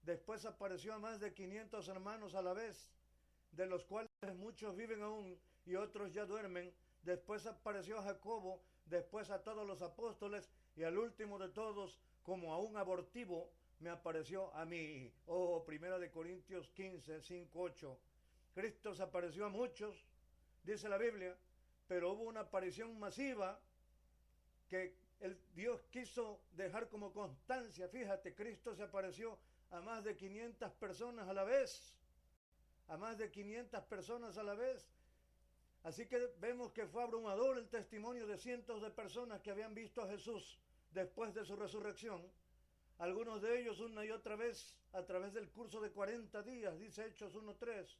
después apareció a más de 500 hermanos a la vez, de los cuales muchos viven aún y otros ya duermen. Después apareció a Jacobo, después a todos los apóstoles y al último de todos, como a un abortivo, me apareció a mí. Oh, 1 Corintios 15, 5, 8. Cristo se apareció a muchos, dice la Biblia, pero hubo una aparición masiva que Dios quiso dejar como constancia. Fíjate, Cristo se apareció a más de 500 personas a la vez. A más de 500 personas a la vez. Así que vemos que fue abrumador el testimonio de cientos de personas que habían visto a Jesús después de su resurrección. Algunos de ellos una y otra vez a través del curso de 40 días, dice Hechos 1:3,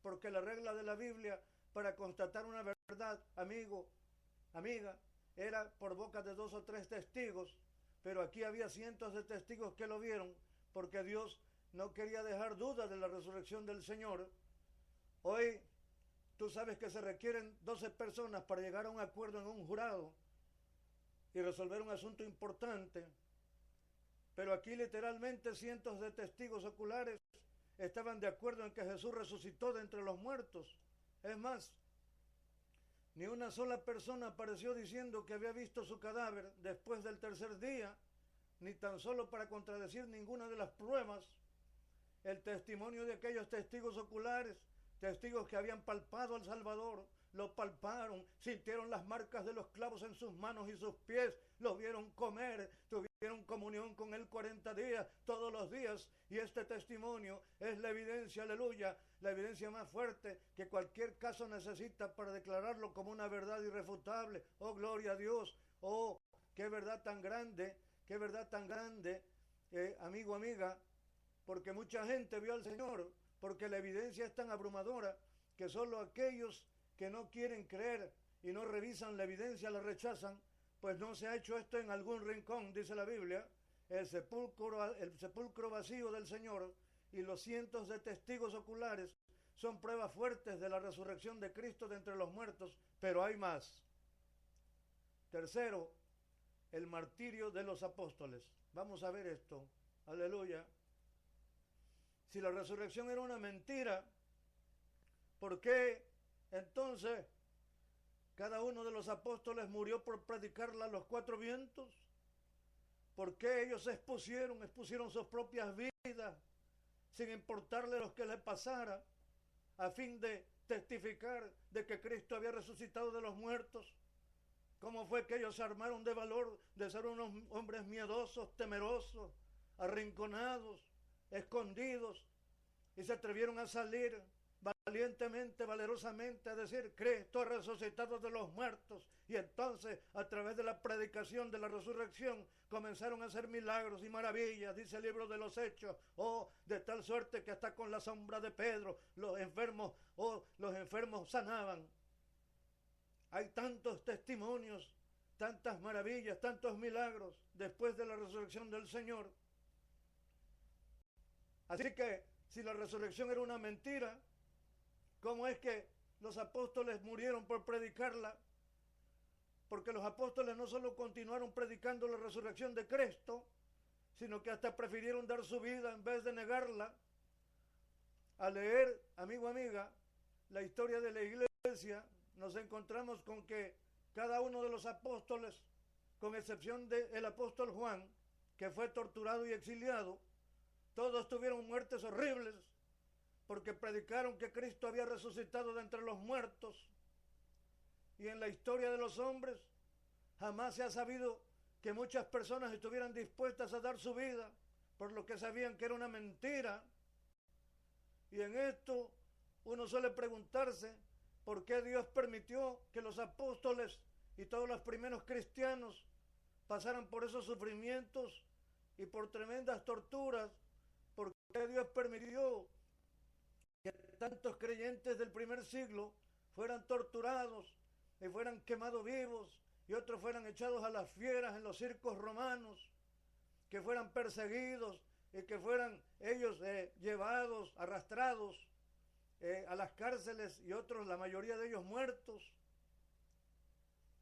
porque la regla de la Biblia para constatar una verdad, amigo, amiga, era por boca de 2 o 3 testigos, pero aquí había cientos de testigos que lo vieron, porque Dios no quería dejar duda de la resurrección del Señor. Hoy tú sabes que se requieren 12 personas para llegar a un acuerdo en un jurado y resolver un asunto importante. Pero aquí literalmente cientos de testigos oculares estaban de acuerdo en que Jesús resucitó de entre los muertos. Es más, ni una sola persona apareció diciendo que había visto su cadáver después del tercer día, ni tan solo para contradecir ninguna de las pruebas. El testimonio de aquellos testigos oculares, testigos que habían palpado al Salvador, lo palparon, sintieron las marcas de los clavos en sus manos y sus pies, lo vieron comer, tuvieron comunión con él 40 días, todos los días, y este testimonio es la evidencia, aleluya, la evidencia más fuerte que cualquier caso necesita para declararlo como una verdad irrefutable. Oh, gloria a Dios. Oh, qué verdad tan grande, qué verdad tan grande, amigo, amiga, porque mucha gente vio al Señor, porque la evidencia es tan abrumadora que solo aquellos que no quieren creer y no revisan la evidencia la rechazan. Pues no se ha hecho esto en algún rincón, dice la Biblia. El sepulcro vacío del Señor y los cientos de testigos oculares son pruebas fuertes de la resurrección de Cristo de entre los muertos, pero hay más. Tercero, el martirio de los apóstoles. Vamos a ver esto. Aleluya. Si la resurrección era una mentira, ¿por qué entonces cada uno de los apóstoles murió por predicarla a los 4 vientos? ¿Por qué ellos expusieron sus propias vidas sin importarle lo que les pasara, a fin de testificar de que Cristo había resucitado de los muertos? ¿Cómo fue que ellos se armaron de valor de ser unos hombres miedosos, temerosos, arrinconados, escondidos, y se atrevieron a salir valientemente, valerosamente a decir: Cristo ha resucitado de los muertos? Y entonces, a través de la predicación de la resurrección, comenzaron a hacer milagros y maravillas, dice el libro de los Hechos. Oh, de tal suerte que hasta con la sombra de Pedro los enfermos sanaban. Hay tantos testimonios, tantas maravillas, tantos milagros después de la resurrección del Señor. Así que, si la resurrección era una mentira, ¿cómo es que los apóstoles murieron por predicarla? Porque los apóstoles no solo continuaron predicando la resurrección de Cristo, sino que hasta prefirieron dar su vida en vez de negarla. Al leer, amigo, amiga, la historia de la iglesia, nos encontramos con que cada uno de los apóstoles, con excepción del apóstol Juan, que fue torturado y exiliado, todos tuvieron muertes horribles porque predicaron que Cristo había resucitado de entre los muertos. Y en la historia de los hombres jamás se ha sabido que muchas personas estuvieran dispuestas a dar su vida por lo que sabían que era una mentira. Y en esto uno suele preguntarse por qué Dios permitió que los apóstoles y todos los primeros cristianos pasaran por esos sufrimientos y por tremendas torturas. ¿Por qué Dios permitió que tantos creyentes del primer siglo fueran torturados y fueran quemados vivos, y otros fueran echados a las fieras en los circos romanos, que fueran perseguidos y que fueran ellos llevados, arrastrados a las cárceles, y otros, la mayoría de ellos, muertos?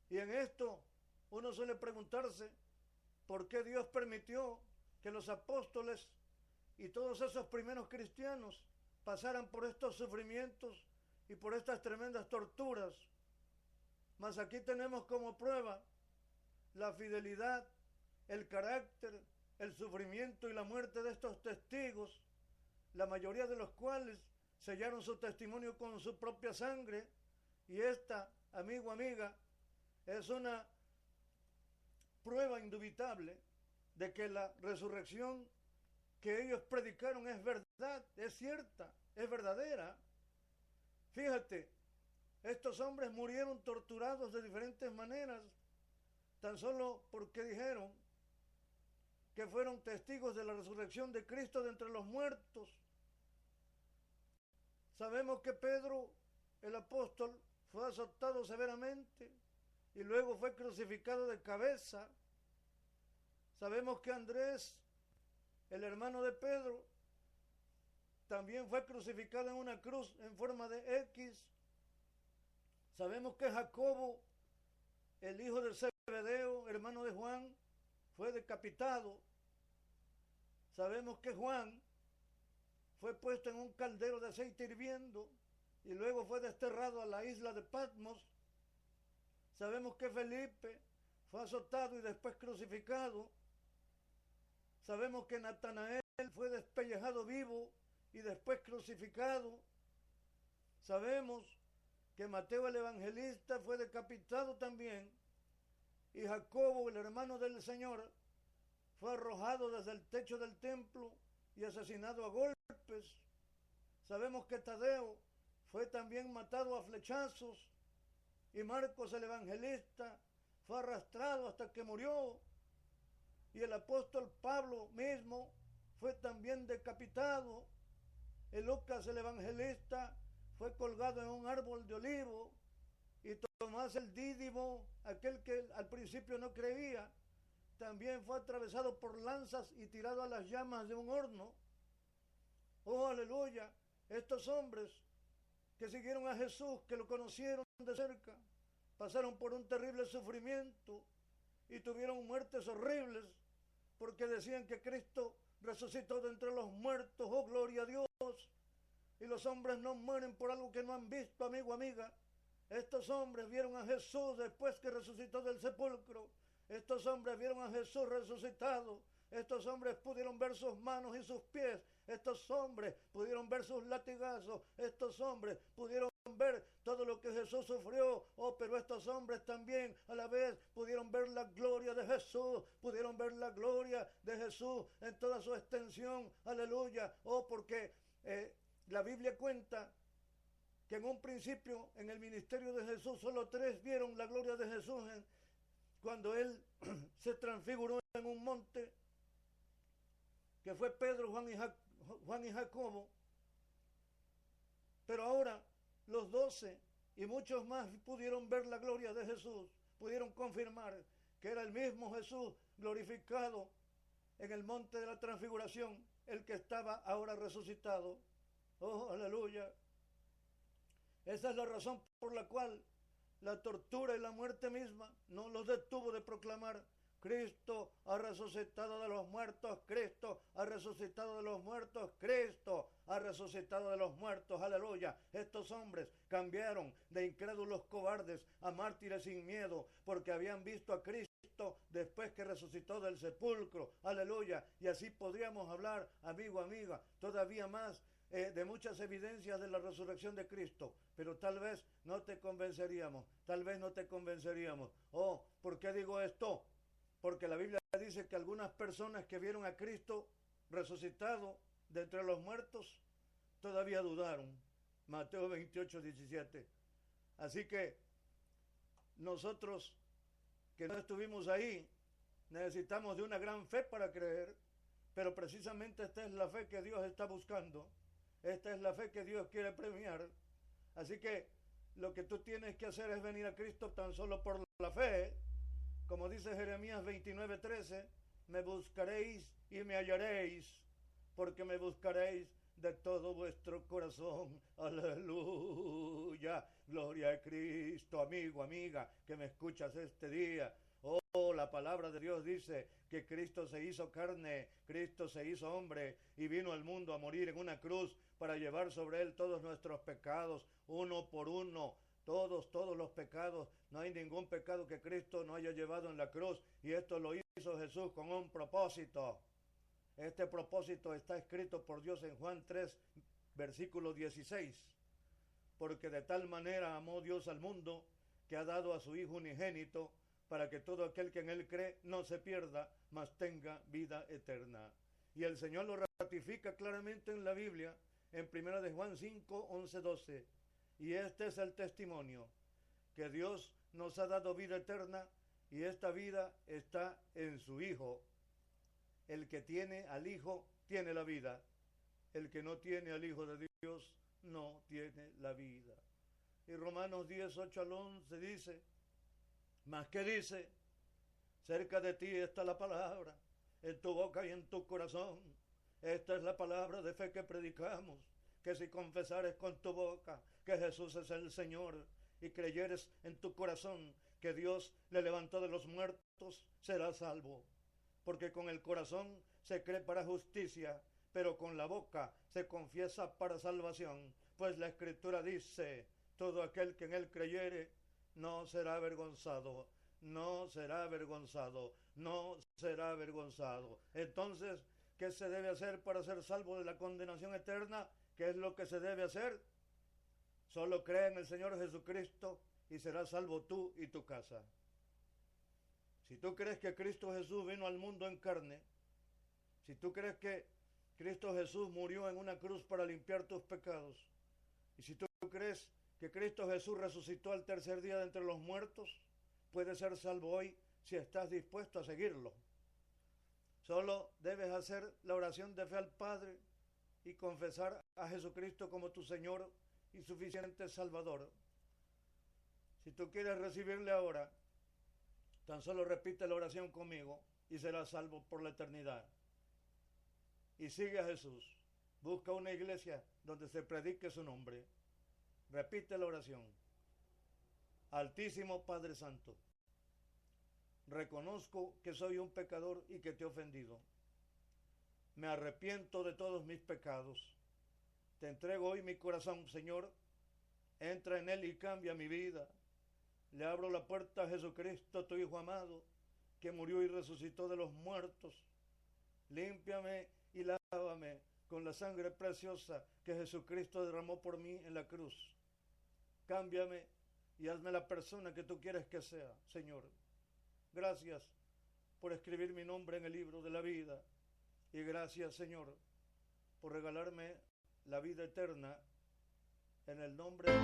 Y en esto uno suele preguntarse por qué Dios permitió que los apóstoles y todos esos primeros cristianos pasaran por estos sufrimientos y por estas tremendas torturas. Mas aquí tenemos como prueba la fidelidad, el carácter, el sufrimiento y la muerte de estos testigos, la mayoría de los cuales sellaron su testimonio con su propia sangre. Y esta, amigo, amiga, es una prueba indubitable de que la resurrección que ellos predicaron es verdad, es cierta, es verdadera. Fíjate, estos hombres murieron torturados de diferentes maneras, tan solo porque dijeron que fueron testigos de la resurrección de Cristo de entre los muertos. Sabemos que Pedro, el apóstol, fue azotado severamente y luego fue crucificado de cabeza. Sabemos que Andrés, el hermano de Pedro, también fue crucificado en una cruz en forma de X. Sabemos que Jacobo, el hijo de Zebedeo, hermano de Juan, fue decapitado. Sabemos que Juan fue puesto en un caldero de aceite hirviendo y luego fue desterrado a la isla de Patmos. Sabemos que Felipe fue azotado y después crucificado. Sabemos que Natanael fue despellejado vivo y después crucificado. Sabemos que Mateo el evangelista fue decapitado también, y Jacobo, el hermano del Señor, fue arrojado desde el techo del templo y asesinado a golpes. Sabemos que Tadeo fue también matado a flechazos, y Marcos el evangelista fue arrastrado hasta que murió, y el apóstol Pablo mismo fue también decapitado. Y Lucas el evangelista fue colgado en un árbol de olivo, y Tomás el Dídimo, aquel que al principio no creía, también fue atravesado por lanzas y tirado a las llamas de un horno. Oh, aleluya, estos hombres que siguieron a Jesús, que lo conocieron de cerca, pasaron por un terrible sufrimiento y tuvieron muertes horribles, porque decían que Cristo resucitó de entre los muertos. Oh, gloria a Dios. Y los hombres no mueren por algo que no han visto, amigo, amiga. Estos hombres vieron a Jesús después que resucitó del sepulcro. Estos hombres vieron a Jesús resucitado. Estos hombres pudieron ver sus manos y sus pies. Estos hombres pudieron ver sus latigazos. Estos hombres pudieron ver todo lo que Jesús sufrió. Oh, pero estos hombres también a la vez pudieron ver la gloria de Jesús. Pudieron ver la gloria de Jesús en toda su extensión. Aleluya. Oh, porque la Biblia cuenta que en un principio en el ministerio de Jesús solo 3 vieron la gloria de Jesús cuando Él se transfiguró en un monte, que fue Pedro, Juan y Jacobo. Pero ahora los 12 y muchos más pudieron ver la gloria de Jesús, pudieron confirmar que era el mismo Jesús glorificado en el monte de la transfiguración, el que estaba ahora resucitado. Oh, aleluya. Esa es la razón por la cual la tortura y la muerte misma no los detuvo de proclamar: Cristo ha resucitado de los muertos, Cristo ha resucitado de los muertos, Cristo ha resucitado de los muertos, aleluya. Estos hombres cambiaron de incrédulos cobardes a mártires sin miedo, porque habían visto a Cristo después que resucitó del sepulcro, aleluya. Y así podríamos hablar, amigo, amiga, todavía más de muchas evidencias de la resurrección de Cristo, pero tal vez no te convenceríamos, tal vez no te convenceríamos. Oh, ¿por qué digo esto? Porque la Biblia dice que algunas personas que vieron a Cristo resucitado de entre los muertos todavía dudaron. Mateo 28, 17. Así que nosotros que no estuvimos ahí necesitamos de una gran fe para creer, pero precisamente esta es la fe que Dios está buscando. Esta es la fe que Dios quiere premiar. Así que lo que tú tienes que hacer es venir a Cristo tan solo por la fe. Como dice Jeremías 29:13, me buscaréis y me hallaréis, porque me buscaréis de todo vuestro corazón. Aleluya. Gloria a Cristo, amigo, amiga, que me escuchas este día. Oh, la palabra de Dios dice que Cristo se hizo carne, Cristo se hizo hombre y vino al mundo a morir en una cruz para llevar sobre él todos nuestros pecados, uno por uno. Todos los pecados, no hay ningún pecado que Cristo no haya llevado en la cruz, y esto lo hizo Jesús con un propósito. Este propósito está escrito por Dios en Juan 3, versículo 16, porque de tal manera amó Dios al mundo que ha dado a su Hijo unigénito, para que todo aquel que en él cree no se pierda, mas tenga vida eterna. Y el Señor lo ratifica claramente en la Biblia, en 1 de Juan 5, 11, 12. Y este es el testimonio, que Dios nos ha dado vida eterna, y esta vida está en su Hijo. El que tiene al Hijo tiene la vida. El que no tiene al Hijo de Dios no tiene la vida. Y Romanos 10, 8 al 11 dice, mas ¿qué dice? Cerca de ti está la palabra, en tu boca y en tu corazón. Esta es la palabra de fe que predicamos, que si confesares con tu boca que Jesús es el Señor y creyeres en tu corazón que Dios le levantó de los muertos, serás salvo. Porque con el corazón se cree para justicia, pero con la boca se confiesa para salvación. Pues la Escritura dice, todo aquel que en él creyere no será avergonzado, no será avergonzado, no será avergonzado. Entonces, ¿qué se debe hacer para ser salvo de la condenación eterna? ¿Qué es lo que se debe hacer? Solo cree en el Señor Jesucristo y serás salvo tú y tu casa. Si tú crees que Cristo Jesús vino al mundo en carne, si tú crees que Cristo Jesús murió en una cruz para limpiar tus pecados, y si tú crees que Cristo Jesús resucitó al tercer día de entre los muertos, puedes ser salvo hoy si estás dispuesto a seguirlo. Solo debes hacer la oración de fe al Padre y confesar a Jesucristo como tu Señor y suficiente Salvador. Si tú quieres recibirle ahora, tan solo repite la oración conmigo y serás salvo por la eternidad. Y sigue a Jesús. Busca una iglesia donde se predique su nombre. Repite la oración. Altísimo Padre Santo, reconozco que soy un pecador y que te he ofendido. Me arrepiento de todos mis pecados. Te entrego hoy mi corazón, Señor. Entra en él y cambia mi vida. Le abro la puerta a Jesucristo, tu Hijo amado, que murió y resucitó de los muertos. Límpiame y lávame con la sangre preciosa que Jesucristo derramó por mí en la cruz. Cámbiame y hazme la persona que tú quieres que sea, Señor. Gracias por escribir mi nombre en el libro de la vida. Y gracias, Señor, por regalarme la vida eterna en el nombre de